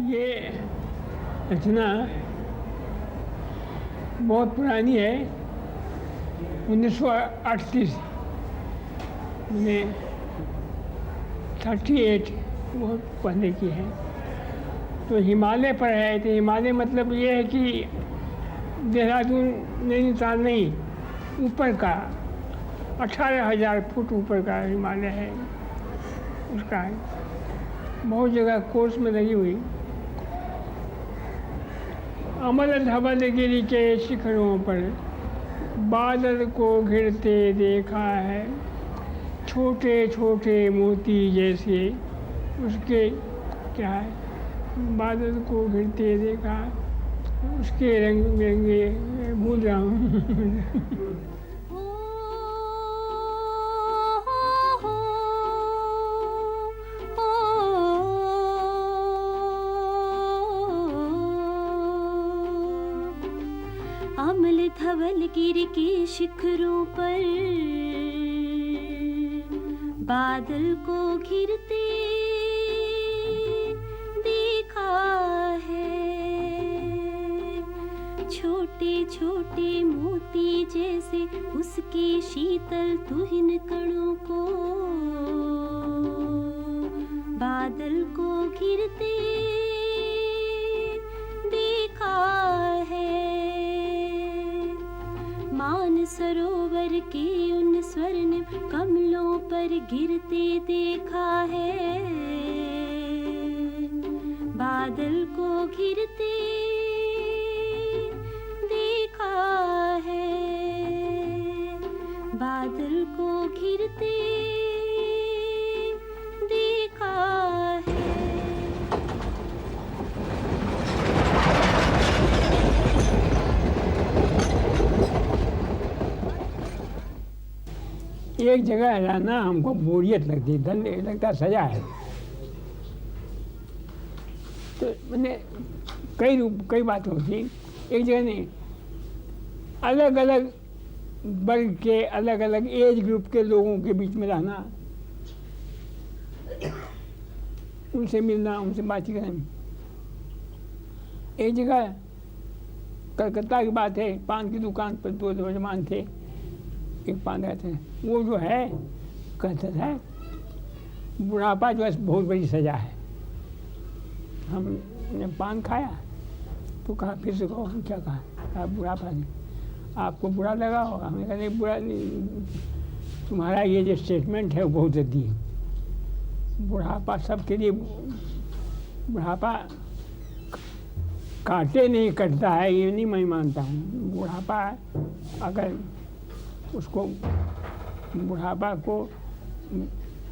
ये रचना बहुत पुरानी है, 1938 में 38 बहुत पहले की है। तो हिमालय पर है, तो हिमालय मतलब ये है कि देहरादून नैनीताल नहीं, ऊपर का 18,000 फुट ऊपर का हिमालय है, उसका है। बहुत जगह कोर्स में लगी हुई। अमल धवल गिरी के शिखरों पर बादल को घिरते देखा है, छोटे छोटे मोती जैसे उसके क्या है, बादल को घिरते देखा, उसके रंग बिरंगे भूल रहा हूँ। अमल धवल गिर के शिखरों पर बादल को घिरते देखा है, छोटे छोटे मोती जैसे उसके शीतल तुहिन कणों को, बादल को घिरते देखा है। मान सरोवर के उन स्वर्ण कमलों पर गिरते देखा है, बादल को घिरते देखा है, बादल को घिरते देखा है। एक जगह रहना हमको बोरियत लगती, लगता सजा है। तो मैंने कई बात होती, एक जगह नहीं, अलग अलग वर्ग के अलग अलग एज ग्रुप के लोगों के बीच में रहना, उनसे मिलना, उनसे बातचीत करना। एक जगह कलकत्ता की बात है, पान की दुकान पर दो नौजवान थे, एक पान रहते हैं, वो जो है कहते थे बुढ़ापा जो है बहुत बड़ी सजा है। हमने पान खाया तो कहा, फिर से कहो, हम क्या कहा, बुढ़ापा नहीं, आपको बुरा लगा होगा। हमने कहा नहीं, बुरा नहीं, तुम्हारा ये जो स्टेटमेंट है वो बहुत जल्दी है। बुढ़ापा सबके लिए, बुढ़ापा काटे नहीं कटता है, ये नहीं मैं मानता हूँ। बुढ़ापा अगर उसको, बुढ़ापा को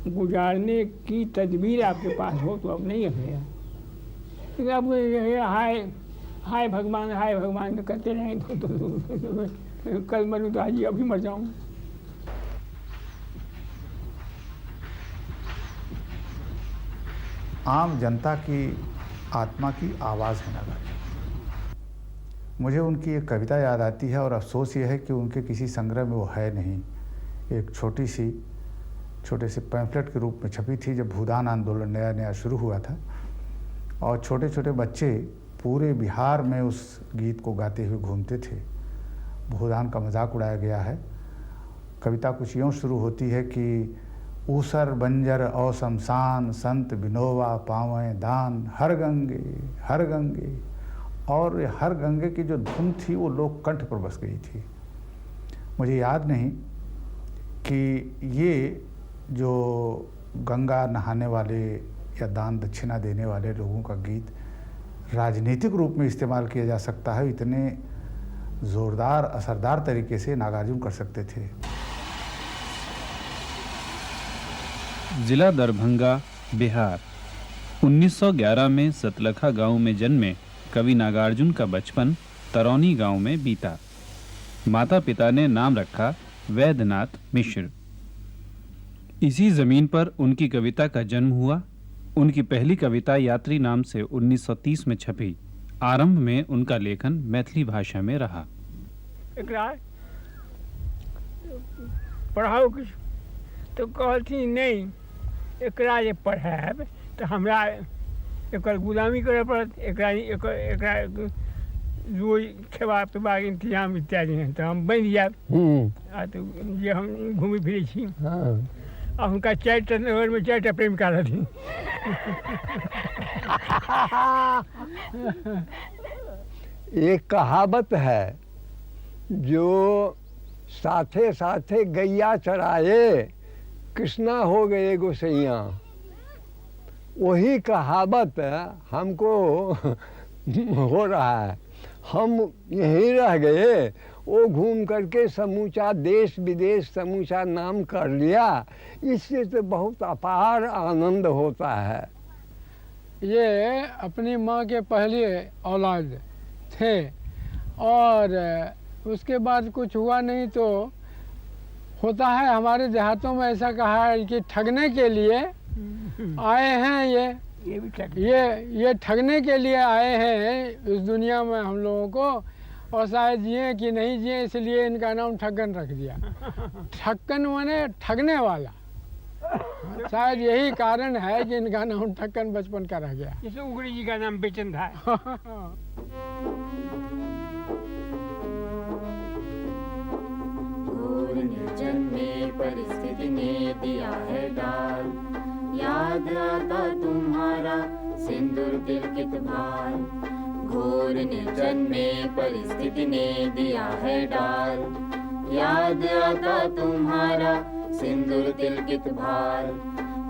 गुजारने की तदबीर आपके पास हो तो अब नहीं है। लेकिन अब हाय भगवान तो करते रहें तो कल मरूँ तो आज अभी मर जाऊँ। आम जनता की आत्मा की आवाज़ है नागार्जुन। मुझे उनकी एक कविता याद आती है और अफसोस ये है कि उनके किसी संग्रह में वो है नहीं। एक छोटे से पैम्फलेट के रूप में छपी थी जब भूदान आंदोलन नया नया शुरू हुआ था, और छोटे छोटे बच्चे पूरे बिहार में उस गीत को गाते हुए घूमते थे। भूदान का मजाक उड़ाया गया है। कविता कुछ यूँ शुरू होती है कि ऊसर बंजर औ शमशान संत बिनोवा पावें दान, हर गंगे, और हर गंगे की जो धुन थी वो लोक कंठ पर बस गई थी। मुझे याद नहीं कि ये जो गंगा नहाने वाले या दान दक्षिणा देने वाले लोगों का गीत राजनीतिक रूप में इस्तेमाल किया जा सकता है, इतने ज़ोरदार असरदार तरीके से नागार्जुन कर सकते थे। जिला दरभंगा, बिहार। 1911 में सतलखा गांव में जन्मे कवि नागार्जुन का बचपन तरौनी गांव में बीता। माता पिता ने नाम रखा वैद्यनाथ मिश्र। इसी जमीन पर उनकी कविता का जन्म हुआ। उनकी पहली कविता यात्री नाम से 1930 में छपी। आरंभ में उनका लेखन मैथिली भाषा में रहा। पढ़ाओ कुछ तो कहती नहीं, एकरा जे पढ़ाब तो हमरा एकर गुलामी करे पड़त, एकरा रोज खेबा पिबा के इंतजाम इत्यादि हैं तो हम बन जाए आ तो ये हम घूमी फिरे छी। आ उनका 4टा नगर में 4टा प्रेमिका रहती। एक कहावत है जो साथे साथे गैया चराए कृष्णा हो गए गोसैया, वही कहावत हमको हो रहा है। हम यहीं रह गए, वो घूम करके समूचा देश विदेश समूचा नाम कर लिया, इससे तो बहुत अपार आनंद होता है। ये अपनी माँ के पहले औलाद थे और उसके बाद कुछ हुआ नहीं तो होता है। हमारे देहातों में ऐसा कहा है कि ठगने के लिए आए हैं ये भी ठग ये ठगने के लिए आए हैं इस दुनिया में हम लोगों को, और शायद जिए कि नहीं जिए इसलिए इनका नाम ठगन रख दिया। ठक्कन माने ठगने वाला, शायद यही कारण है कि इनका नाम ठक्कन बचपन का रह गया। जैसे उगड़ी जी का नाम बेचन था। घोर निर्जन में परिस्थिति ने दिया है डाल, याद आता तुम्हारा सिंदूर तिलकित भाल। घोर निर्जन में परिस्थिति ने दिया है डाल, याद आता तुम्हारा सिंदूर तिलकित भाल।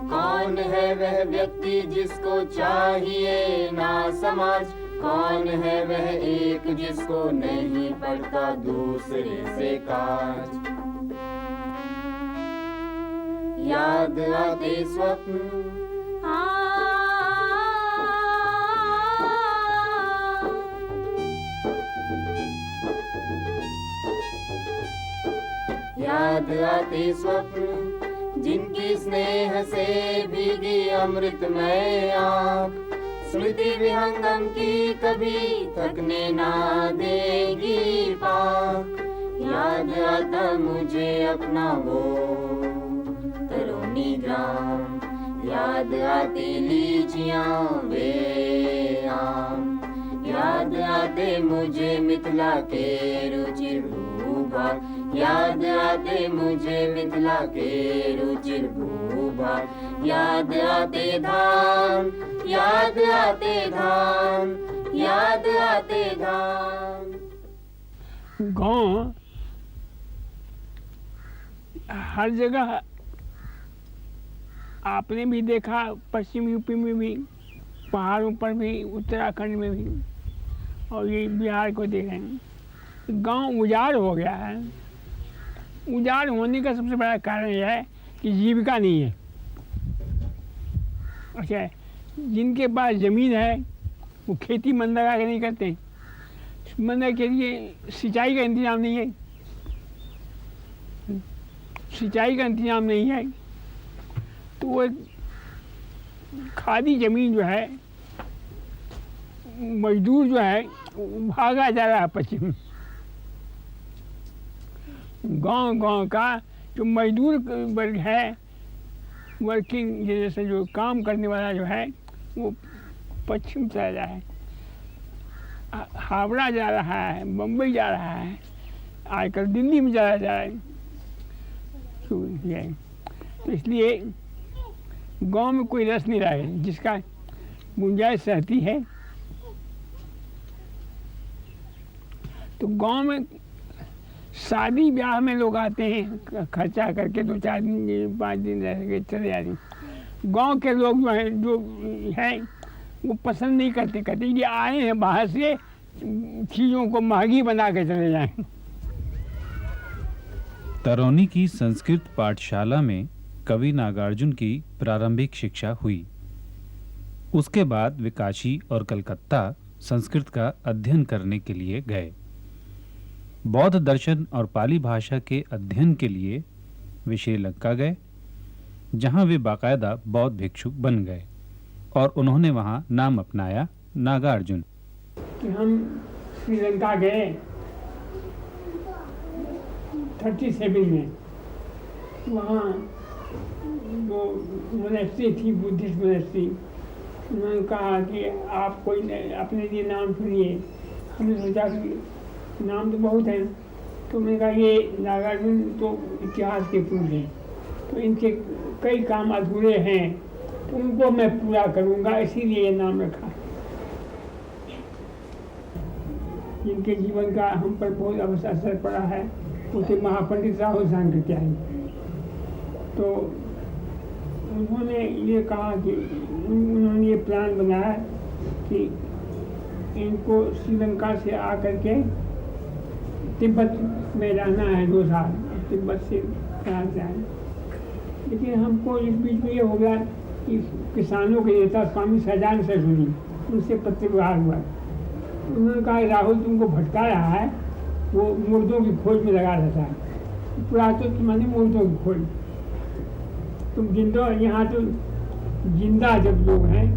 कौन है वह व्यक्ति जिसको चाहिए ना समाज, कौन है वह एक जिसको नहीं पड़ता दूसरे से काज। याद आते स्वप्न याद आते स्वप्न जिनकी स्नेह से भीगी अमृतमय आँख। स्मृति विहंगम की कभी थकने ना देगी पाक। याद आता मुझे अपना वो तरोनी ग्राम, याद आती लीचियाँ वे आम। याद आते मुझे मिथिला के रुचिर भूभाग, याद आते मुझे मिथिला के रुचिर भूभाग। याद आते धाम, याद आते धाम, याद आते धाम। गांव हर जगह आपने भी देखा, पश्चिम यूपी में भी, पहाड़ों पर भी, उत्तराखंड में भी, और ये बिहार को देखें, गांव उजाड़ हो गया है। उजाड़ होने का सबसे बड़ा कारण यह है कि जीविका नहीं है। अच्छा, जिनके पास ज़मीन है वो खेती मन लगा के नहीं करते, मन के लिए सिंचाई का इंतजाम नहीं है, सिंचाई का इंतजाम नहीं है, तो वो खाली ज़मीन जो है, मजदूर जो है भागा जा रहा है पश्चिम। गांव का जो मजदूर वर्ग है, वर्किंग जनरेशन, जो काम करने वाला जो है, वो पश्चिम चला जा है, हावड़ा जा रहा है, बम्बई जा रहा है, आजकल दिल्ली में जा रहा है। तो इसलिए गांव में कोई रस नहीं रहा है, जिसका गुंजाइश रहती है। तो गांव में शादी ब्याह में लोग आते हैं, खर्चा करके 2-4 दिन 5 दिन रह के चले जाते हैं। गांव के लोग जो हैं वो पसंद नहीं करते, कहते ये आए हैं बाहर से, चीज़ों को महंगी बना के चले जाएं। तरौनी की संस्कृत पाठशाला में कवि नागार्जुन की प्रारंभिक शिक्षा हुई। उसके बाद वे काशी और कलकत्ता संस्कृत का अध्ययन करने के लिए गए। बौद्ध दर्शन और पाली भाषा के अध्ययन के लिए वे श्रीलंका गए, जहां वे बाकायदा बौद्ध भिक्षुक बन गए और उन्होंने वहां नाम अपनाया नागार्जुन। हम श्रीलंका गए 37 में, वहाँ वो मोनेस्ट्री थी, बुद्धिस्ट मोनेस्ट्री, उन्होंने कहा कि आप कोई अपने लिए नाम चुनिए। हमने सोचा कि नाम तो बहुत हैं, तो मैंने कहा ये नागार्जुन तो इतिहास के पुरुष हैं, तो इनके कई काम अधूरे हैं, तो उनको मैं पूरा करूँगा, इसीलिए ये नाम रखा। जिनके जीवन का हम पर बहुत असर पड़ा है उसे महापंडित राहुल सांकृत्यायन। तो उन्होंने ये कहा कि उन्होंने ये प्लान बनाया कि इनको श्रीलंका से आकर के तिब्बत में रहना है 2 साल, तिब्बत से यहाँ से आए। लेकिन हमको इस बीच में ये हो गया कि किसानों के नेता स्वामी सजान सरस्वती, उनसे पत्र व्यवहार हुआ। उन्होंने कहा राहुल तुमको भटका रहा है, वो मुर्दों की खोज में लगा रहता है, पुरातत्व माने मुर्दों की खोज। तुम जिंदा, यहाँ तो जिंदा जब लोग हैं,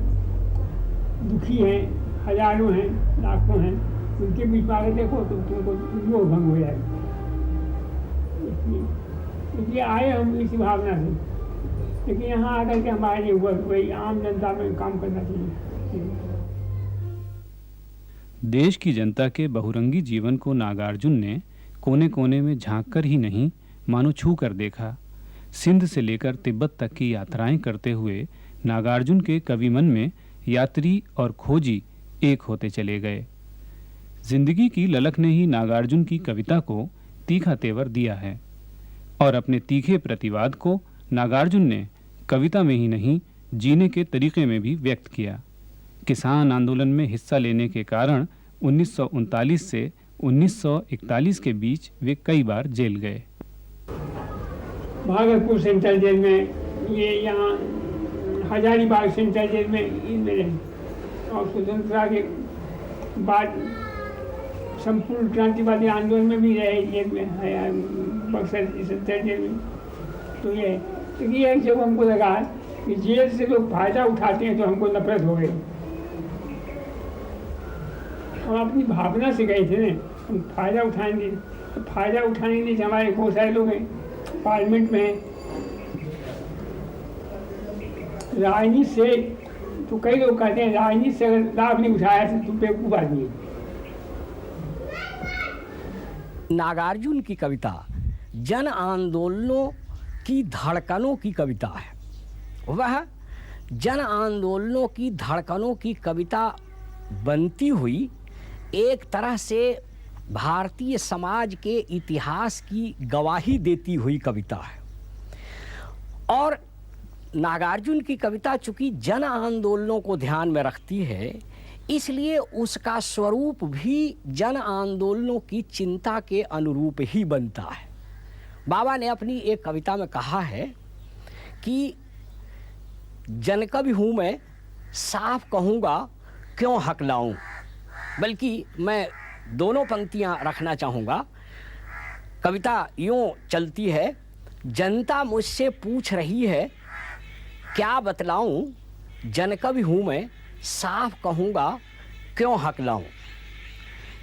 दुखी हैं, हजारों हैं, लाखों हैं, उनके बीच में आगे देखो तो तुमको मोह भंग हो जाएगा। इसलिए आए हम इसी भावना से, लेकिन यहाँ आकर के हमारे लिए हुआ वही आम जनता में काम करना चाहिए। देश की जनता के बहुरंगी जीवन को नागार्जुन ने कोने कोने में झांक कर ही नहीं, मानो छू कर देखा। सिंध से लेकर तिब्बत तक की यात्राएं करते हुए नागार्जुन के कवि मन में यात्री और खोजी एक होते चले गए। जिंदगी की ललक ने ही नागार्जुन की कविता को तीखा तेवर दिया है, और अपने तीखे प्रतिवाद को नागार्जुन ने कविता में ही नहीं, जीने के तरीके में भी व्यक्त किया। किसान आंदोलन में हिस्सा लेने के कारण 1939 से 1941 के बीच वे कई बार जेल गए। भागलपुर सेंट्रल जेल में, ये यहाँ हजारीबाग सेंट्रल जेल में इनमें रहे, और स्वतंत्रता के बाद संपूर्ण क्रांतिवादी आंदोलन में भी रहे जेल में, बक्सर सेंट्रल जेल में। तो ये जब हमको लगा कि जेल से लोग फायदा उठाते हैं तो हमको नफरत हो गई। हम अपनी भावना से गए थे ना, हम फायदा उठाएंगे, तो फायदा उठाने के लिए हमारे बहुत सारे लोग हैं पार्लियामेंट में हैं। राजनीति से तो कई लोग कहते हैं राजनीति से अगर लाभ नहीं उठाया तो तुम बेवकूफ आदमी है। नागार्जुन की कविता जन आंदोलनों की धड़कनों की कविता है। वह जन आंदोलनों की धड़कनों की कविता बनती हुई एक तरह से भारतीय समाज के इतिहास की गवाही देती हुई कविता है। और नागार्जुन की कविता चूँकि जन आंदोलनों को ध्यान में रखती है, इसलिए उसका स्वरूप भी जन आंदोलनों की चिंता के अनुरूप ही बनता है। बाबा ने अपनी एक कविता में कहा है कि जनकवि हूँ मैं, साफ कहूँगा क्यों हकलाऊँ। बल्कि मैं दोनों पंक्तियाँ रखना चाहूँगा। कविता यूँ चलती है, जनता मुझसे पूछ रही है क्या बतलाऊँ, जनकवि हूँ मैं, साफ कहूँगा क्यों हकलाऊँ।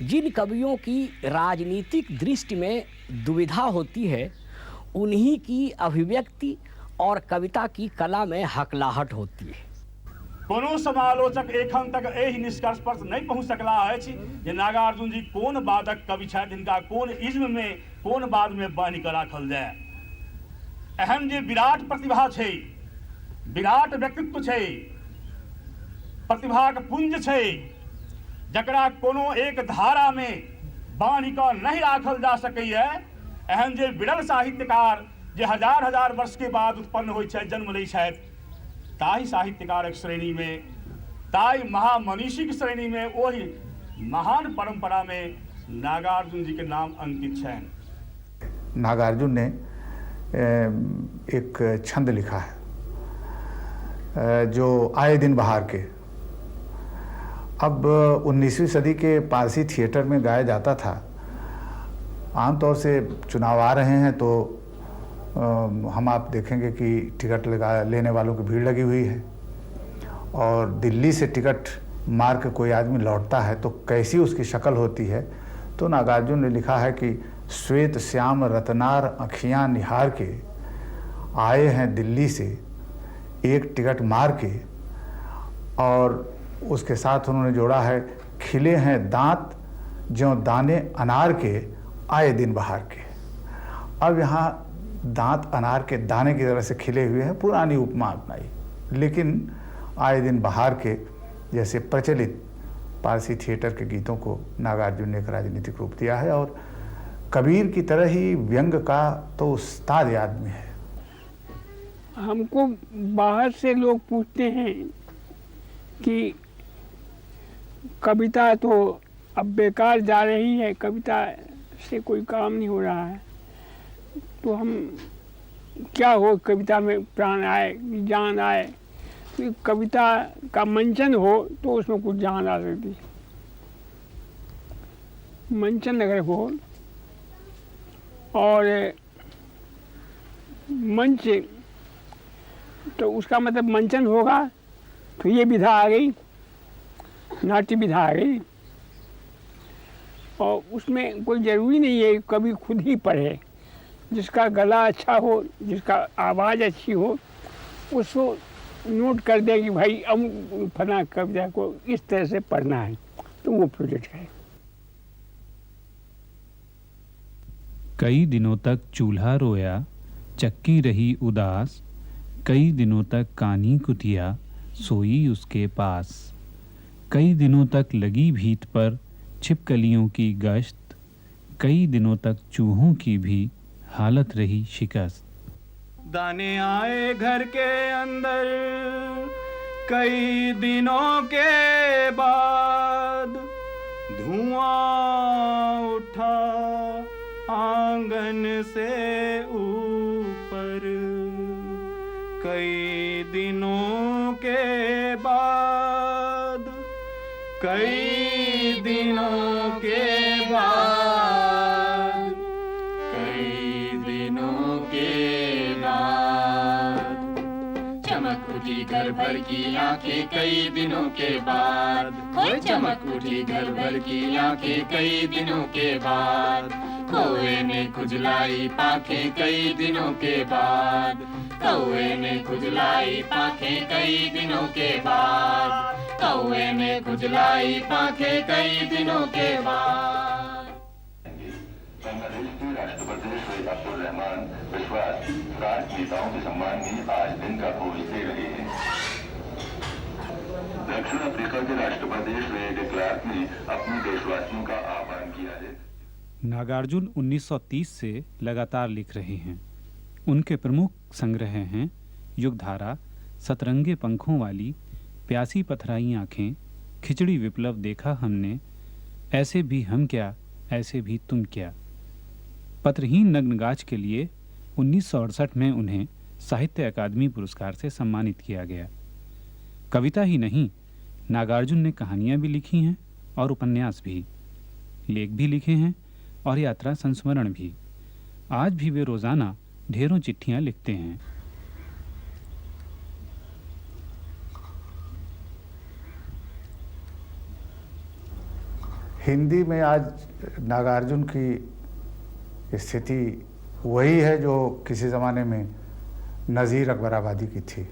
जिन कवियों की राजनीतिक दृष्टि में दुविधा होती है, उन्हीं की अभिव्यक्ति और कविता की कला में हकलाहट होती है। कोनो समालोचक एखन तक एहि निष्कर्ष पर नहीं पहुँच सकला अछि जे नागार्जुन जी कोन वादक कवि छथि, हिनका कोन इज्म में कोन वाद में बान्हि कऽ राखल जाय। एहन जे विराट प्रतिभा छै, विराट व्यक्तित्व छै, प्रतिभाक पुंज छै, जकरा कोनो एक धारा में बान्हि कऽ नहीं राखल जा सकैए, एहन जे विरल साहित्यकार जे हजार हजार वर्ष के बाद उत्पन्न होइ छै, जन्म लै छथि, ताहि साहित्यकारक श्रेणी में, ताहि महामनीषी की श्रेणी में, वही महान परंपरा में नागार्जुन जी के नाम अंकित छनि। नागार्जुन ने एक छंद लिखा है जो आए दिन बहार के, अब 19वीं सदी के पारसी थिएटर में गाया जाता था। आमतौर से चुनाव आ रहे हैं तो हम आप देखेंगे कि टिकट लेने वालों की भीड़ लगी हुई है, और दिल्ली से टिकट मार के कोई आदमी लौटता है तो कैसी उसकी शक्ल होती है। तो नागार्जुन ने लिखा है कि श्वेत श्याम रत्नार अखियाँ निहार के, आए हैं दिल्ली से एक टिकट मार के, और उसके साथ उन्होंने जोड़ा है, खिले हैं दांत ज्यों दाने अनार के, आए दिन बहार के। अब यहाँ दांत अनार के दाने की तरह से खिले हुए हैं, पुरानी उपमा अपनाई, लेकिन आए दिन बहार के जैसे प्रचलित पारसी थिएटर के गीतों को नागार्जुन ने एक राजनीतिक रूप दिया है। और कबीर की तरह ही व्यंग का तो उस्ताद आदमी है। हमको बाहर से लोग पूछते हैं कि कविता तो अब बेकार जा रही है, कविता से कोई काम नहीं हो रहा है, तो हम क्या हो, कविता में प्राण आए, जान आए, तो कविता का मंचन हो तो उसमें कुछ जान आ सकती है। मंचन अगर हो और मंच, तो उसका मतलब मंचन होगा तो ये विधा आ गई, नाट्य विधा आ गई। और उसमें कोई ज़रूरी नहीं है कभी खुद ही पढ़े, जिसका गला अच्छा हो, जिसका आवाज़ अच्छी हो, उसको नोट कर दे कि भाई अब फला कविता को इस तरह से पढ़ना है, तो वो प्रोजेक्ट है। कई दिनों तक चूल्हा रोया, चक्की रही उदास, कई दिनों तक कानी कुतिया सोई उसके पास, कई दिनों तक लगी भीत पर छिपकलियों की गश्त, कई दिनों तक चूहों की भी हालत रही शिकस्त। दाने आए घर के अंदर कई दिनों के बाद, धुआं उठा आंगन से ऊपर, कई दिनों के बाद, कई दिनों के बाद, कई दिनों के बाद, चमक उठी घर भर की आंखें कई दिनों के बाद, कोई चमक उठी घर भर की आंखें कई दिनों के बाद, कौवे ने खुजलाई पाखें कई दिनों के बाद, कौवे ने खुजलाई पाखें कई दिनों के बाद, कौवे ने खुजलाई पाखें कई दिनों के बाद। बांग्लादेश के राष्ट्रपति श्री अब्दुल रहमान विश्वास राजनेताओं के सम्मान में आज दिन का भोज दे रहे हैं। दक्षिण अफ्रीका के राष्ट्रपति श्री डी क्लार्क ने अपने देशवासियों का आह्वान किया है। नागार्जुन 1930 से लगातार लिख रहे हैं। उनके प्रमुख संग्रह हैं युगधारा, सतरंगे पंखों वाली, प्यासी पथराई आँखें, खिचड़ी विप्लव देखा हमने, ऐसे भी हम क्या, ऐसे भी तुम क्या। पत्रहीन नग्नगाछ के लिए 1968 में उन्हें साहित्य अकादमी पुरस्कार से सम्मानित किया गया। कविता ही नहीं, नागार्जुन ने कहानियाँ भी लिखी हैं और उपन्यास भी, लेख भी लिखे हैं और यात्रा संस्मरण भी। आज भी वे रोज़ाना ढेरों चिट्ठियाँ लिखते हैं। हिंदी में आज नागार्जुन की स्थिति वही है जो किसी ज़माने में नज़ीर अकबराबादी की थी।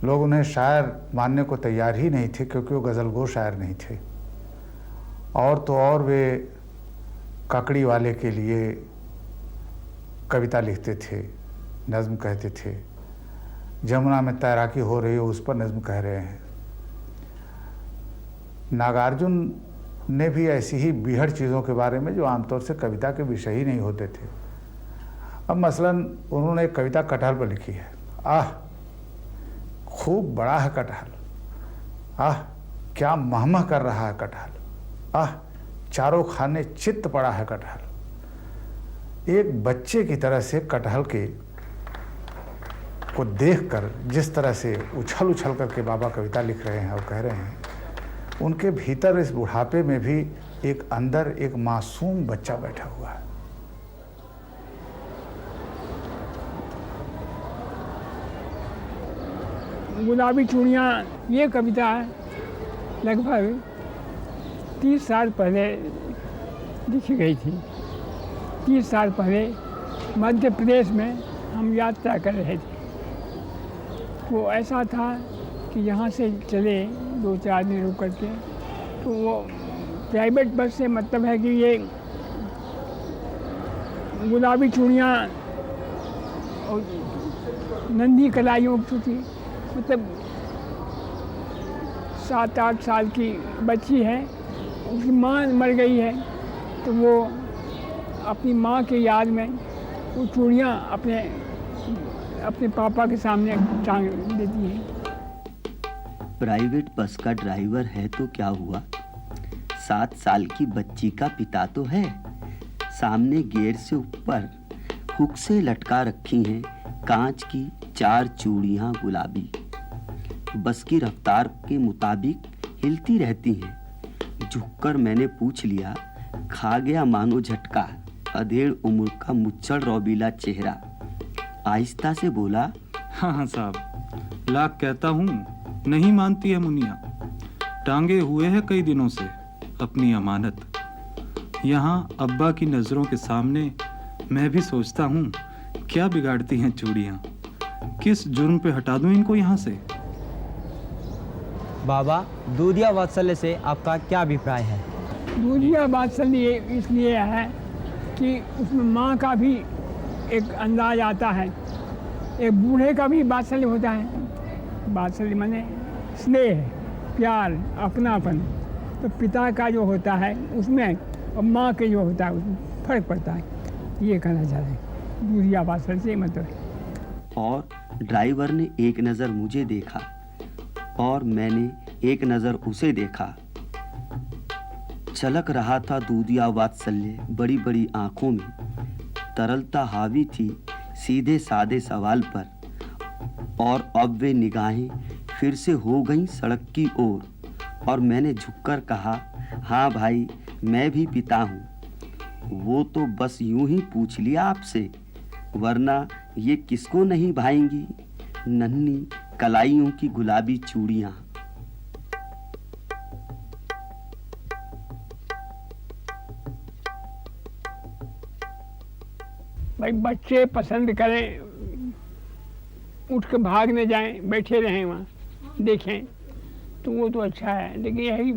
लोग उन्हें शायर मानने को तैयार ही नहीं थे क्योंकि वो गज़लगो शायर नहीं थे। और तो और वे ककड़ी वाले के लिए कविता लिखते थे, नज़्म कहते थे। जमुना में तैराकी हो रही हो उस पर नज़्म कह रहे हैं। नागार्जुन ने भी ऐसी ही बीहड़ चीज़ों के बारे में जो आमतौर से कविता के विषय ही नहीं होते थे। अब मसलन उन्होंने एक कविता कटहल पर लिखी है। आह खूब बड़ा है कटहल, आह क्या महमह कर रहा है कटहल, आह चारों खाने चित्त पड़ा है कटहल। एक बच्चे की तरह से कटहल के को देखकर जिस तरह से उछल उछल करके बाबा कविता लिख रहे हैं और कह रहे हैं, उनके भीतर इस बुढ़ापे में भी एक अंदर एक मासूम बच्चा बैठा हुआ है। गुलाबी चूड़ियाँ ये कविता है लगभग 30 साल पहले लिखी गई थी। 30 साल पहले मध्य प्रदेश में हम यात्रा कर रहे थे। वो ऐसा था कि यहाँ से चले 2-4 दिन रुक करके, तो वो प्राइवेट बस से मतलब है कि ये गुलाबी चूड़ियाँ और नन्ही कलाइयों की, मतलब 7-8 साल की बच्ची है, उसकी माँ मर गई है, तो वो अपनी माँ के याद में वो चूड़ियाँ अपने पापा के सामने टांग देती हैं। प्राइवेट बस का ड्राइवर है तो क्या हुआ, 7 साल की बच्ची का पिता तो है। सामने गेट से ऊपर हुक से लटका रखी हैं कांच की 4 चूड़ियाँ गुलाबी, बस की रफ्तार के मुताबिक हिलती रहती हैं। झुककर मैंने पूछ लिया, खा गया मानो झटका, अधेड़ उम्र का मुच्चड़ रौबीला चेहरा। आहिस्ता से बोला, हाँ साहब, लाख कहता हूँ नहीं मानती है मुनिया। टांगे हुए है कई दिनों से अपनी अमानत। यहाँ अब्बा की नज़रों के सामने मैं भी सोचता हूँ क्या बिगाड़ती हैं चूड़ियाँ, किस जुर्म पे हटा दूँ इनको यहाँ से। बाबा, दूधिया वात्सल्य से आपका क्या अभिप्राय है? दूधिया वात्सल्य इसलिए है कि उसमें माँ का भी एक अंदाज आता है, एक बूढ़े का भी वात्सल्य होता है। वात्सल्य माने स्नेह, प्यार, अपनापन। तो पिता का जो होता है उसमें और माँ के जो होता है उसमें फर्क पड़ता है, ये कहना चाह रहे हैं। दूधिया वात्सल्य से मतलब। और ड्राइवर ने एक नज़र मुझे देखा और मैंने एक नज़र उसे देखा। छलक रहा था दूधिया वात्सल्य बड़ी बड़ी आंखों में, तरलता हावी थी सीधे सादे सवाल पर। और अब वे निगाहें फिर से हो गईं सड़क की ओर और मैंने झुककर कहा, हाँ भाई, मैं भी पिता हूँ। वो तो बस यूं ही पूछ लिया आपसे, वरना ये किसको नहीं भाएंगी नन्ही कलाइयों की गुलाबी चूड़ियाँ। भाई बच्चे पसंद करें, उठ के भाग न जाएं, बैठे रहें वहाँ देखें, तो वो तो अच्छा है। लेकिन यही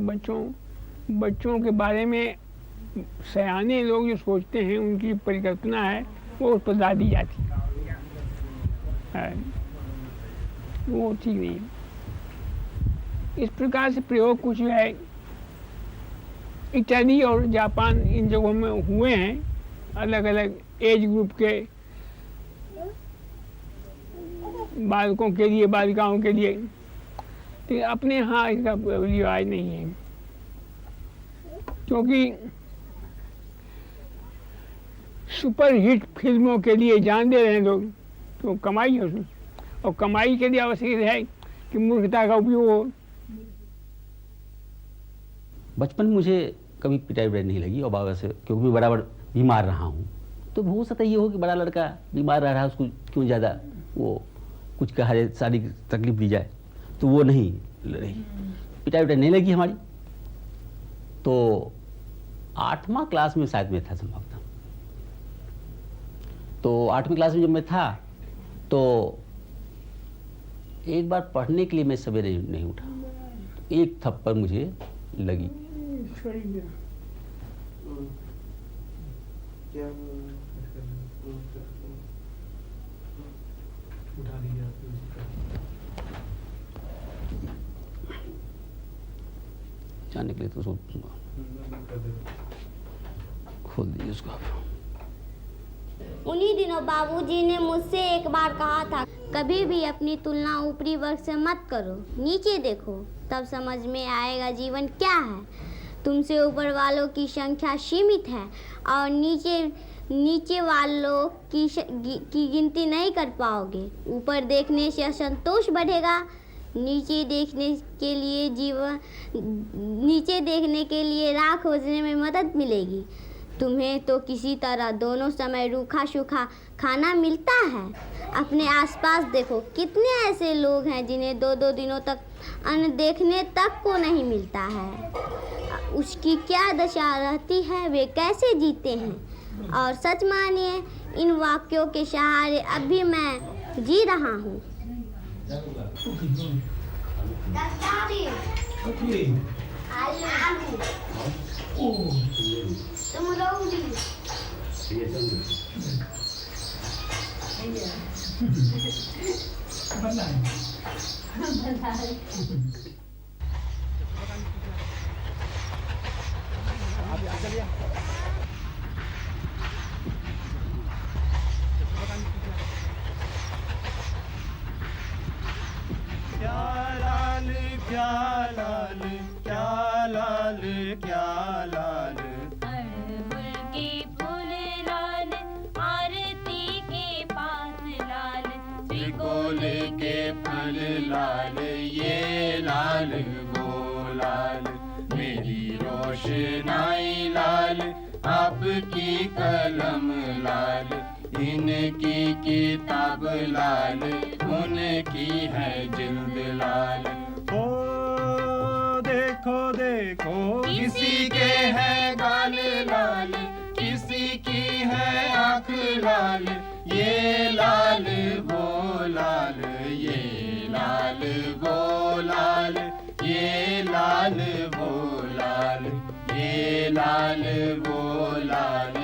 बच्चों के बारे में सयाने लोग जो सोचते हैं, उनकी परिकल्पना है, वो उस पर ला दी जाती है, वो ठीक नहीं है। इस प्रकार से प्रयोग कुछ है इटली और जापान इन जगहों में हुए हैं, अलग अलग एज ग्रुप के बालकों के लिए, बालिकाओं के लिए। तो अपने यहाँ इसका रिवाज नहीं है, क्योंकि सुपर हिट फिल्मों के लिए जान दे रहे हैं लोग, तो कमाई है उसमें, और कमाई के लिए आवश्यक है कि मूर्खता का उपयोग हो। बचपन में मुझे कभी पिटाई नहीं लगी, और बाबा से, क्योंकि मैं बराबर बीमार रहा हूँ, तो हो सकता ये हो कि बड़ा लड़का बीमार रह रहा है, उसको क्यों ज़्यादा वो कुछ कहा जाए, शारीरिक तकलीफ दी जाए, तो वो नहीं रही, पिटाई नहीं लगी हमारी। तो 8वां क्लास में शायद मैं था संभवतः। तो 8वीं क्लास में जब मैं था, तो एक बार पढ़ने के लिए मैं सवेरे नहीं उठा, एक थप्पड़ मुझे लगी। जाने के लिए तो खोल दीजिए उसको आप। उन्हीं दिनों बाबूजी ने मुझसे एक बार कहा था, कभी भी अपनी तुलना ऊपरी वर्ग से मत करो, नीचे देखो, तब समझ में आएगा जीवन क्या है। तुमसे ऊपर वालों की संख्या सीमित है और नीचे वालों की गिनती नहीं कर पाओगे। ऊपर देखने से असंतोष बढ़ेगा, नीचे देखने के लिए राह खोजने में मदद मिलेगी। तुम्हें तो किसी तरह दोनों समय रूखा सूखा खाना मिलता है। अपने आसपास देखो, कितने ऐसे लोग हैं जिन्हें 2-2 दिनों तक अन्न देखने तक को नहीं मिलता है। उसकी क्या दशा रहती है, वे कैसे जीते हैं। और सच मानिए, इन वाक्यों के सहारे अब भी मैं जी रहा हूँ। अड़हुल के फूल लाल, आरती के पास लाल, त्रिकोल के फल लाल, ये लाल वो लाल, मेरी रोशनाई लाल, आपकी कलम लाल, इनकी किताब लाल, उनकी है जिल्द लाल। ओ देखो देखो किसी के है गाल लाल, किसी की है आँख लाल, ये लाल वो लाल, ये लाल वो लाल, ये लाल वो लाल, ये लाल वो लाल।